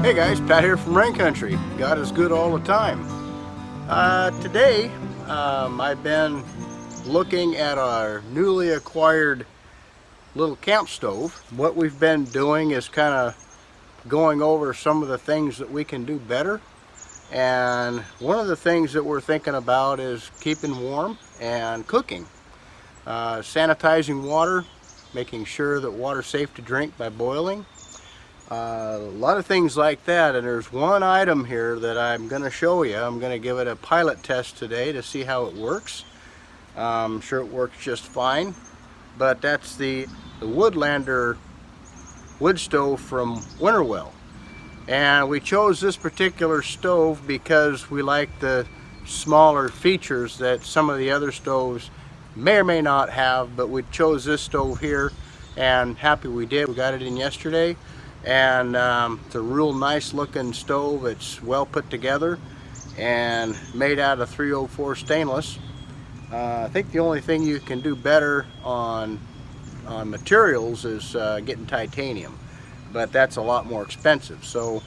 Hey guys, Pat here from Rain Country. God is good all the time. Today, I've been looking at our newly acquired little camp stove. What we've been doing is kind of going over some of the things that we can do better. And one of the things that we're thinking about is keeping warm and cooking. Sanitizing water, making sure that water's safe to drink by boiling. A lot of things like that, and there's one item here that I'm going to show you. I'm going to give it a pilot test today to see how it works. I'm sure it works just fine, but that's the Woodlander wood stove from Winnerwell. And we chose this particular stove because we like the smaller features that some of the other stoves may or may not have, but we chose this stove here, and happy we did. We got it in yesterday. And it's a real nice looking stove. It's well put together and made out of 304 stainless. I think the only thing you can do better on materials is getting titanium, but that's a lot more expensive. So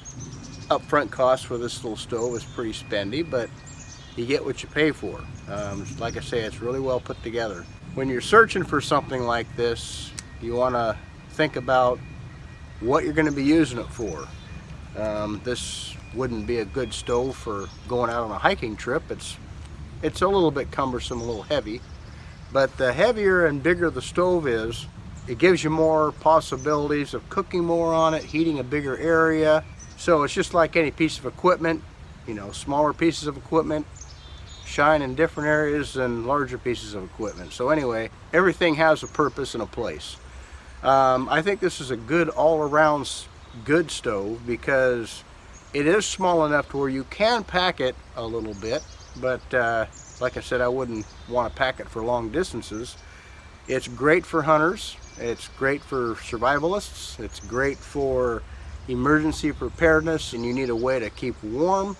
upfront cost for this little stove is pretty spendy, but you get what you pay for. Like I say, it's really well put together. When you're searching for something like this, you want to think about what you're going to be using it for. This wouldn't be a good stove for going out on a hiking trip. It's a little bit cumbersome, a little heavy, but the heavier and bigger the stove is, it gives you more possibilities of cooking more on it, heating a bigger area. So it's just like any piece of equipment, you know, smaller pieces of equipment shine in different areas than larger pieces of equipment. So anyway, everything has a purpose and a place. I think this is a good all-around good stove because it is small enough to where you can pack it a little bit, but like I said, I wouldn't want to pack it for long distances. It's great for hunters, it's great for survivalists, it's great for emergency preparedness, and you need a way to keep warm,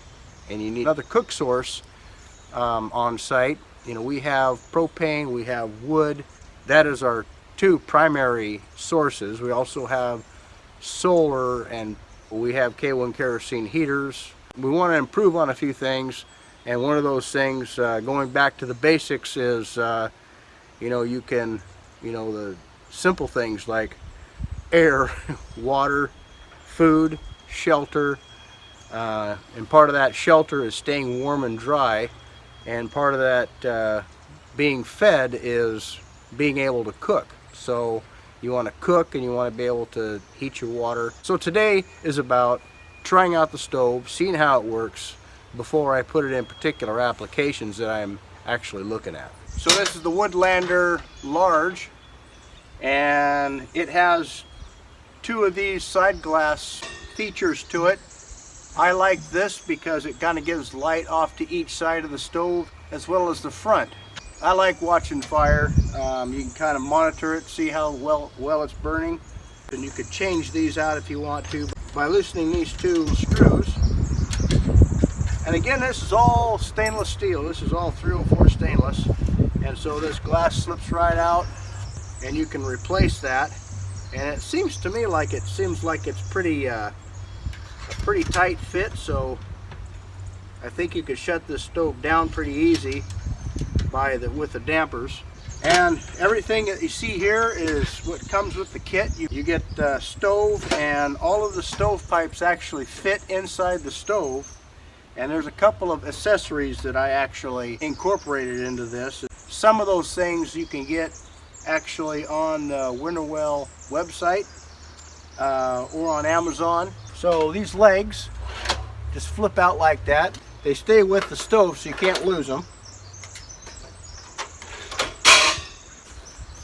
and you need another cook source on site. You know, we have propane, we have wood. That is our two primary sources. We also have solar, and we have K1 kerosene heaters. We want to improve on a few things, and one of those things, going back to the basics, is you know, you can, you know, the simple things like air, water, food, shelter, and part of that shelter is staying warm and dry, and part of that being fed is being able to cook. So you want to cook and you want to be able to heat your water. So today is about trying out the stove, seeing how it works before I put it in particular applications that I'm actually looking at. So this is the Woodlander Large, and it has two of these side glass features to it. I like this because it kind of gives light off to each side of the stove as well as the front. I like watching fire. You can kind of monitor it, see how well it's burning, and you could change these out if you want to by loosening these two screws. And again, this is all stainless steel. This is all 304 stainless, and so this glass slips right out, and you can replace that. And it seems to me like it's pretty a pretty tight fit, so I think you could shut this stove down pretty easy with the dampers. And everything that you see here is what comes with the kit. You get the stove, and all of the stove pipes actually fit inside the stove, and there's a couple of accessories that I actually incorporated into this. Some of those things you can get actually on the Winnerwell website or on Amazon. So these legs just flip out like that. They stay with the stove, so you can't lose them.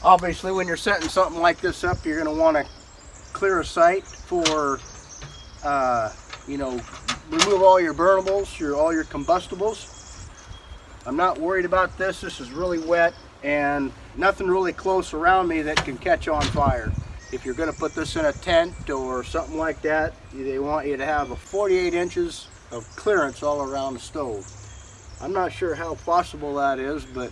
Obviously, when you're setting something like this up, you're going to want to clear a site for, you know, remove all your burnables, all your combustibles. I'm not worried about this. This is really wet, and nothing really close around me that can catch on fire. If you're going to put this in a tent or something like that, they want you to have a 48 inches of clearance all around the stove. I'm not sure how possible that is, but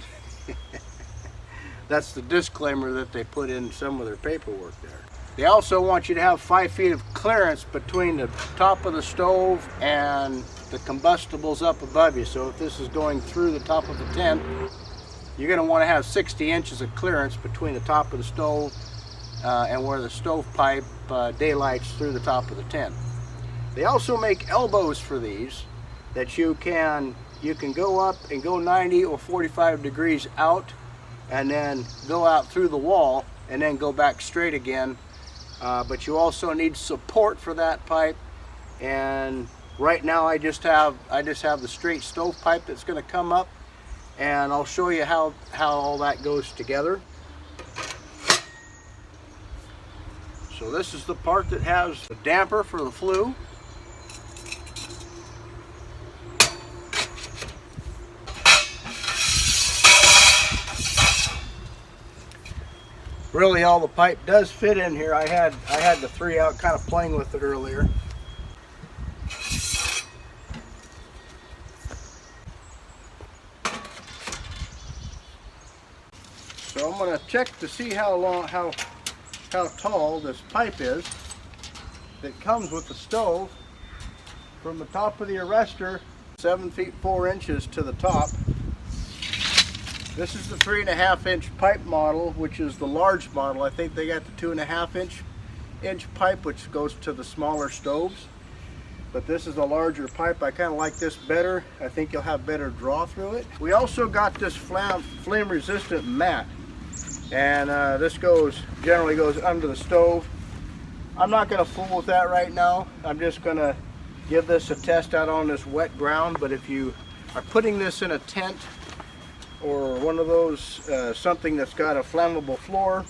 that's the disclaimer that they put in some of their paperwork there. They also want you to have 5 feet of clearance between the top of the stove and the combustibles up above you. So if this is going through the top of the tent, you're going to want to have 60 inches of clearance between the top of the stove and where the stovepipe daylights through the top of the tent. They also make elbows for these that you can go up and go 90 or 45 degrees out and then go out through the wall and then go back straight again. But you also need support for that pipe, and right now I just have the straight stovepipe that's going to come up, and I'll show you how all that goes together. So this is the part that has the damper for the flue. Really all the pipe does fit in here. I had the 3 out kind of playing with it earlier. So I'm going to check to see how tall this pipe is that comes with the stove from the top of the arrestor, 7 feet 4 inches to the top. This is the 3.5 inch pipe model, which is the large model. I think they got the 2.5 inch pipe, which goes to the smaller stoves. But this is a larger pipe. I kind of like this better. I think you'll have better draw through it. We also got this flame resistant mat, and this generally goes under the stove. I'm not going to fool with that right now. I'm just going to give this a test out on this wet ground. But if you are putting this in a tent or one of those, something that's got a flammable floor,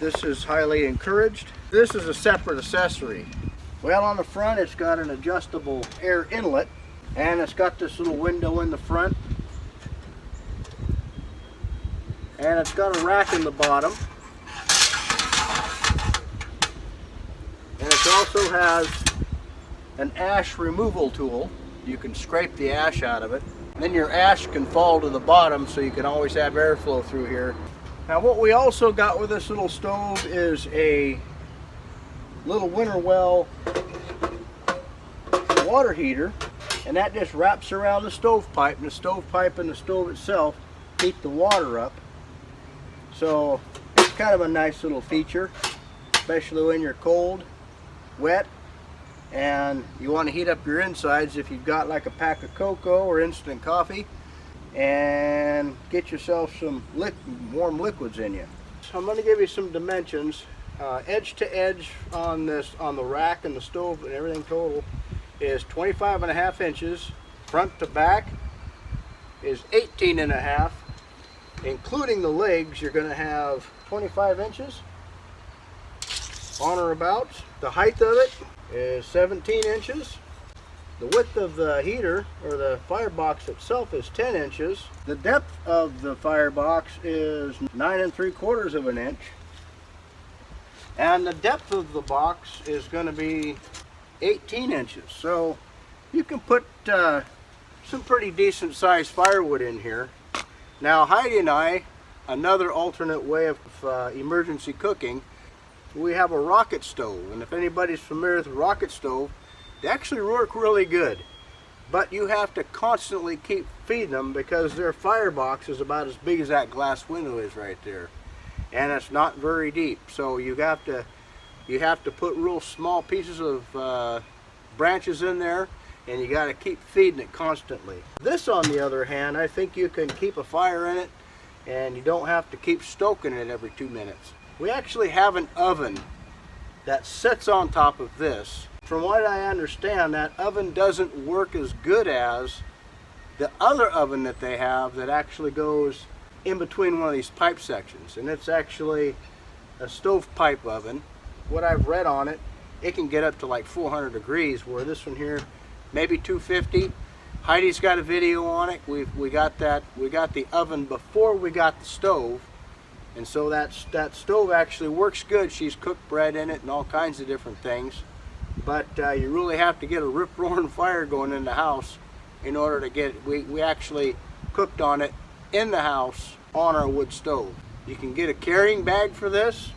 this is highly encouraged. This is a separate accessory. Well, on the front it's got an adjustable air inlet, and it's got this little window in the front, and it's got a rack in the bottom, and it also has an ash removal tool. You can scrape the ash out of it. Then your ash can fall to the bottom, so you can always have airflow through here. Now what we also got with this little stove is a little Winnerwell water heater, and that just wraps around the stovepipe, and the stovepipe and the stove itself heat the water up. So it's kind of a nice little feature, especially when you're cold, wet, and you want to heat up your insides if you've got like a pack of cocoa or instant coffee, and get yourself some warm liquids in you. So I'm going to give you some dimensions. Edge to edge on the rack and the stove and everything total is 25.5 inches. Front to back is 18.5. Including the legs, you're going to have 25 inches on or about. The height of it is 17 inches. The width of the heater, or the firebox itself, is 10 inches. The depth of the firebox is 9 3/4 of an inch. And the depth of the box is going to be 18 inches. So you can put some pretty decent sized firewood in here. Now Heidi and I, another alternate way of emergency cooking, we have a rocket stove, and if anybody's familiar with a rocket stove, they actually work really good, but you have to constantly keep feeding them because their firebox is about as big as that glass window is right there, and it's not very deep. So you have to put real small pieces of branches in there, and you got to keep feeding it constantly. This, on the other hand, I think you can keep a fire in it, and you don't have to keep stoking it every 2 minutes. We actually have an oven that sits on top of this. From what I understand, that oven doesn't work as good as the other oven that they have that actually goes in between one of these pipe sections, and it's actually a stovepipe oven. What I've read on it, it can get up to like 400 degrees, where this one here, maybe 250. Heidi's got a video on it. We got the oven before we got the stove, and so that stove actually works good. She's cooked bread in it and all kinds of different things, but you really have to get a rip-roaring fire going in the house in order to get it. We actually cooked on it in the house on our wood stove. You can get a carrying bag for this,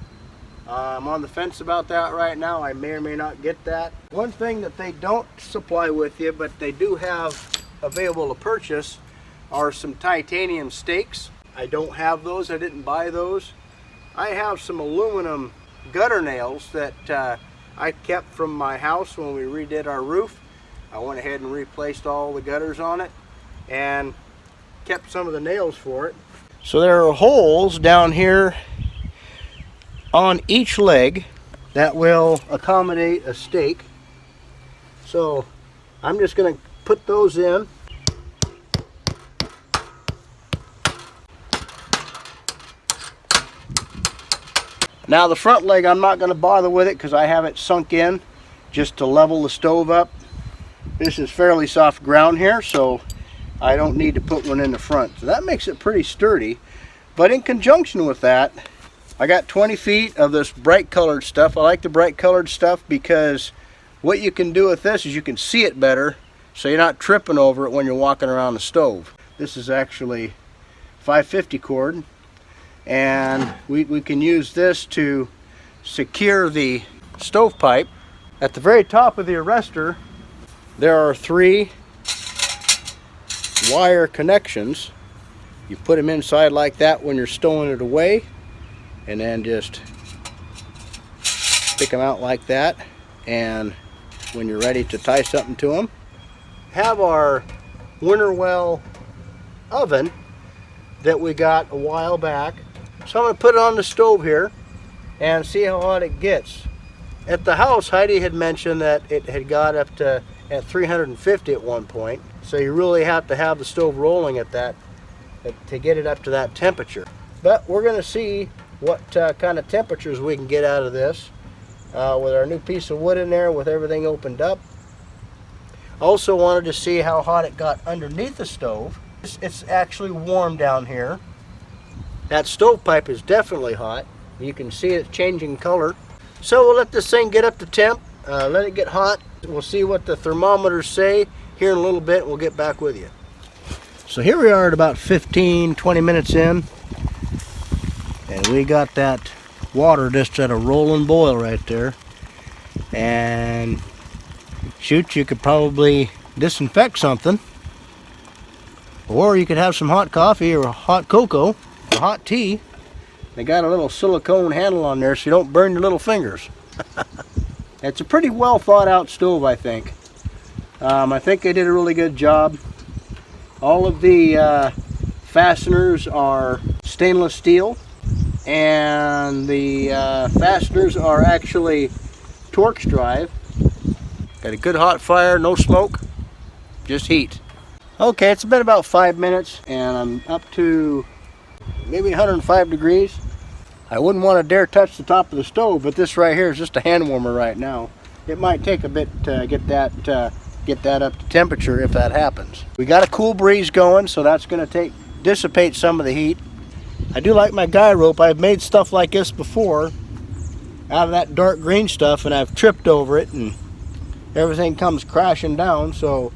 I'm on the fence about that right now. I may or may not get that. One thing that they don't supply with you, but they do have available to purchase, are some titanium stakes. I don't have those. I didn't buy those. I have some aluminum gutter nails that I kept from my house when we redid our roof. I went ahead and replaced all the gutters on it and kept some of the nails for it. So there are holes down here on each leg that will accommodate a stake. So I'm just going to put those in. Now the front leg, I'm not going to bother with it because I have it sunk in just to level the stove up. This is fairly soft ground here, so I don't need to put one in the front. So that makes it pretty sturdy. But in conjunction with that, I got 20 feet of this bright colored stuff. I like the bright colored stuff because what you can do with this is you can see it better, so you're not tripping over it when you're walking around the stove. This is actually 550 cord, and we can use this to secure the stovepipe. At the very top of the arrestor, there are 3 wire connections. You put them inside like that when you're stowing it away, and then just stick them out like that, and when you're ready to tie something to them. Have our Winnerwell oven that we got a while back. So I'm going to put it on the stove here and see how hot it gets. At the house, Heidi had mentioned that it had got up to at 350 at one point, so you really have to have the stove rolling at that to get it up to that temperature. But we're going to see what kind of temperatures we can get out of this with our new piece of wood in there with everything opened up. Also wanted to see how hot it got underneath the stove. It's actually warm down here. That stovepipe is definitely hot. You can see it changing color. So we'll let this thing get up to temp, let it get hot. We'll see what the thermometers say here in a little bit. We'll get back with you. So here we are at about 15-20 minutes in, and we got that water just at a rolling boil right there. And shoot, you could probably disinfect something, or you could have some hot coffee or hot cocoa or hot tea. They got a little silicone handle on there so you don't burn your little fingers. It's a pretty well thought out stove, I think. I think they did a really good job. All of the fasteners are stainless steel, and the fasteners are actually Torx drive. Got a good hot fire, no smoke, just heat. Okay, it's been about 5 minutes and I'm up to maybe 105 degrees. I wouldn't want to dare touch the top of the stove, but this right here is just a hand warmer right now. It might take a bit to get that up to temperature if that happens. We got a cool breeze going, so that's going to dissipate some of the heat. I do like my guy rope. I've made stuff like this before out of that dark green stuff, and I've tripped over it and everything comes crashing down. So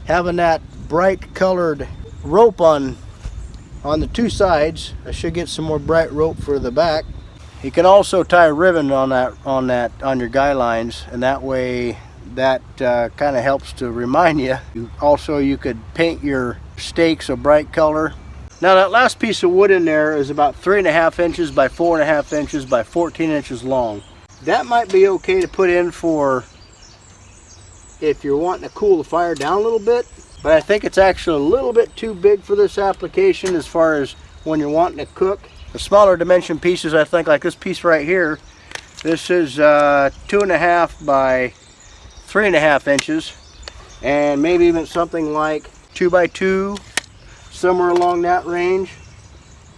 having that bright colored rope on the 2 sides, I should get some more bright rope for the back. You can also tie a ribbon on your guy lines, and that way that kind of helps to remind you. Also, you could paint your stakes a bright color. Now that last piece of wood in there is about 3.5 inches by 4.5 inches by 14 inches long. That might be okay to put in for if you're wanting to cool the fire down a little bit, but I think it's actually a little bit too big for this application as far as when you're wanting to cook. The smaller dimension pieces, I think, like this piece right here, this is 2.5 by 3.5 inches, and maybe even something like 2 by 2, somewhere along that range,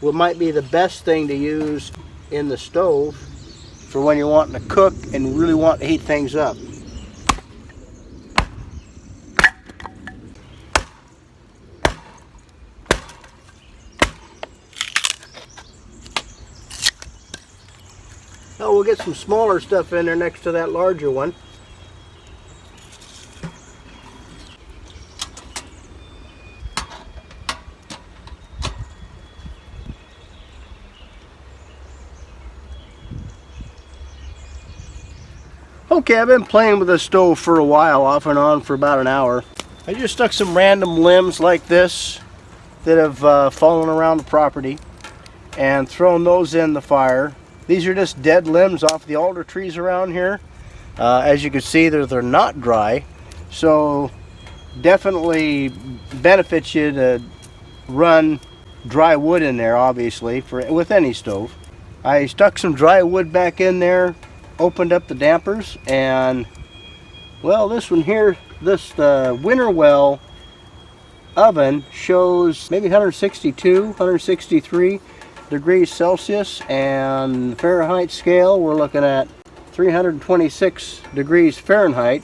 what might be the best thing to use in the stove for when you're wanting to cook and really want to heat things up. Oh, we'll get some smaller stuff in there next to that larger one. Okay, I've been playing with this stove for a while, off and on for about an hour. I just stuck some random limbs like this that have fallen around the property and thrown those in the fire. These are just dead limbs off the alder trees around here. As you can see, they're not dry, so definitely benefits you to run dry wood in there, obviously, with any stove. I stuck some dry wood back in there, opened up the dampers, and well, this one here, this Winnerwell oven shows maybe 162, 163 degrees Celsius, and Fahrenheit scale we're looking at 326 degrees Fahrenheit.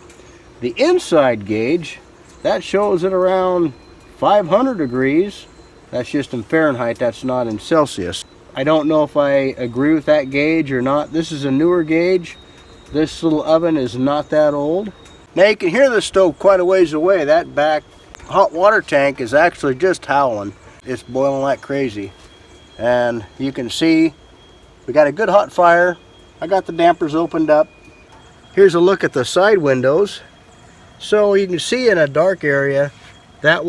The inside gauge, that shows it around 500 degrees. That's just in Fahrenheit, that's not in Celsius. I don't know if I agree with that gauge or not. This is a newer gauge. This little oven is not that old. Now you can hear the stove quite a ways away. That back hot water tank is actually just howling. It's boiling like crazy. And you can see we got a good hot fire. I got the dampers opened up. Here's a look at the side windows. So you can see in a dark area, that'd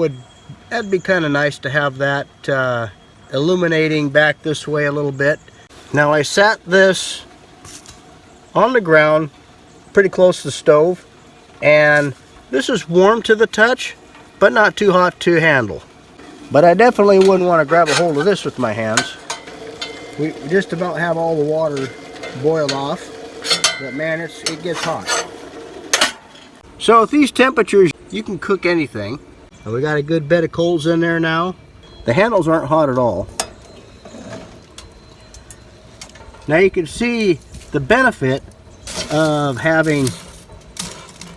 be kind of nice to have that illuminating back this way a little bit. Now I sat this on the ground pretty close to the stove, and this is warm to the touch but not too hot to handle. But I definitely wouldn't want to grab a hold of this with my hands. We just about have all the water boiled off, but man, it gets hot. So at these temperatures you can cook anything. We got a good bed of coals in there now. The handles aren't hot at all. Now you can see the benefit of having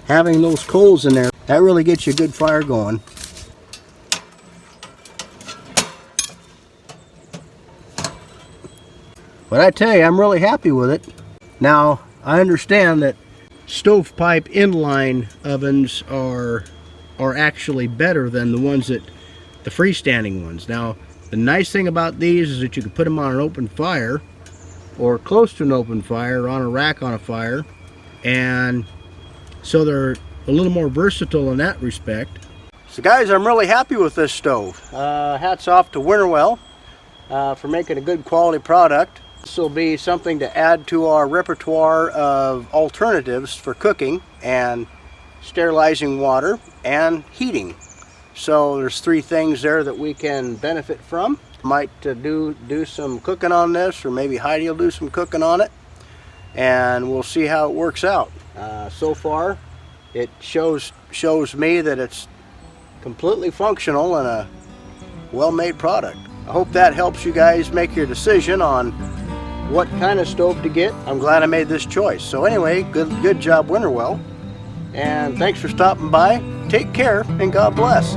those coals in there. That really gets you a good fire going. But I tell you, I'm really happy with it. Now, I understand that stovepipe inline ovens are actually better than the ones the freestanding ones. Now, the nice thing about these is that you can put them on an open fire or close to an open fire, or on a rack on a fire, and so they're a little more versatile in that respect. So guys, I'm really happy with this stove. Hats off to Winnerwell for making a good quality product. This will be something to add to our repertoire of alternatives for cooking and sterilizing water and heating. So there's three things there that we can benefit from. Might do some cooking on this, or maybe Heidi will do some cooking on it, and we'll see how it works out. So far it shows me that it's completely functional and a well-made product. I hope that helps you guys make your decision on what kind of stove to get. I'm glad I made this choice. So anyway, good job, Winnerwell, and thanks for stopping by. Take care and God bless.